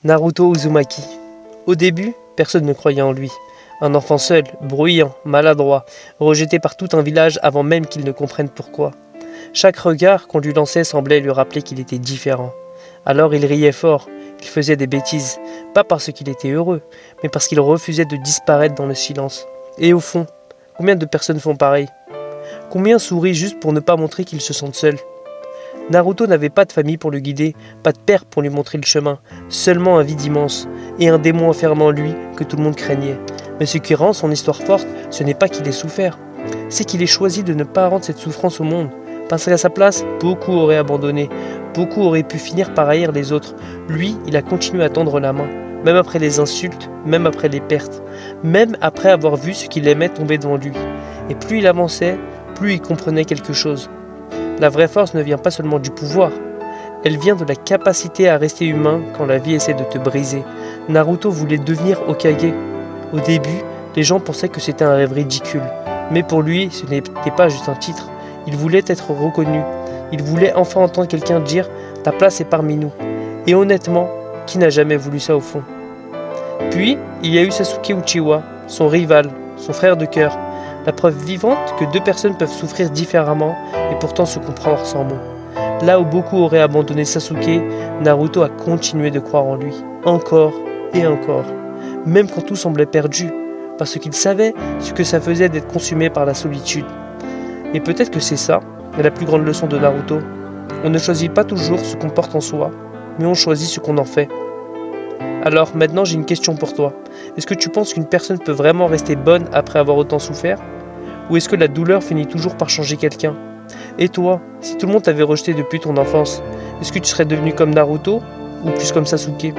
Naruto Uzumaki. Au début, personne ne croyait en lui. Un enfant seul, bruyant, maladroit, rejeté par tout un village avant même qu'il ne comprenne pourquoi. Chaque regard qu'on lui lançait semblait lui rappeler qu'il était différent. Alors il riait fort, il faisait des bêtises, pas parce qu'il était heureux, mais parce qu'il refusait de disparaître dans le silence. Et au fond, combien de personnes font pareil? Combien sourient juste pour ne pas montrer qu'ils se sentent seuls? Naruto n'avait pas de famille pour le guider, pas de père pour lui montrer le chemin, seulement un vide immense, et un démon enfermé en lui que tout le monde craignait. Mais ce qui rend son histoire forte, ce n'est pas qu'il ait souffert, c'est qu'il ait choisi de ne pas rendre cette souffrance au monde. Parce qu'à sa place, beaucoup auraient abandonné, beaucoup auraient pu finir par haïr les autres. Lui, il a continué à tendre la main, même après les insultes, même après les pertes, même après avoir vu ce qu'il aimait tomber devant lui. Et plus il avançait, plus il comprenait quelque chose. La vraie force ne vient pas seulement du pouvoir, elle vient de la capacité à rester humain quand la vie essaie de te briser. Naruto voulait devenir Hokage. Au début, les gens pensaient que c'était un rêve ridicule, mais pour lui, ce n'était pas juste un titre. Il voulait être reconnu. Il voulait enfin entendre quelqu'un dire « ta place est parmi nous ». Et honnêtement, qui n'a jamais voulu ça au fond? Puis, il y a eu Sasuke Uchiwa, son rival, son frère de cœur. La preuve vivante que deux personnes peuvent souffrir différemment et pourtant se comprendre sans mots. Là où beaucoup auraient abandonné Sasuke, Naruto a continué de croire en lui, encore et encore, même quand tout semblait perdu, parce qu'il savait ce que ça faisait d'être consumé par la solitude. Et peut-être que c'est ça, la plus grande leçon de Naruto. On ne choisit pas toujours ce qu'on porte en soi, mais on choisit ce qu'on en fait. Alors maintenant j'ai une question pour toi. Est-ce que tu penses qu'une personne peut vraiment rester bonne après avoir autant souffert? Ou est-ce que la douleur finit toujours par changer quelqu'un? Et toi, si tout le monde t'avait rejeté depuis ton enfance, est-ce que tu serais devenu comme Naruto ou plus comme Sasuke?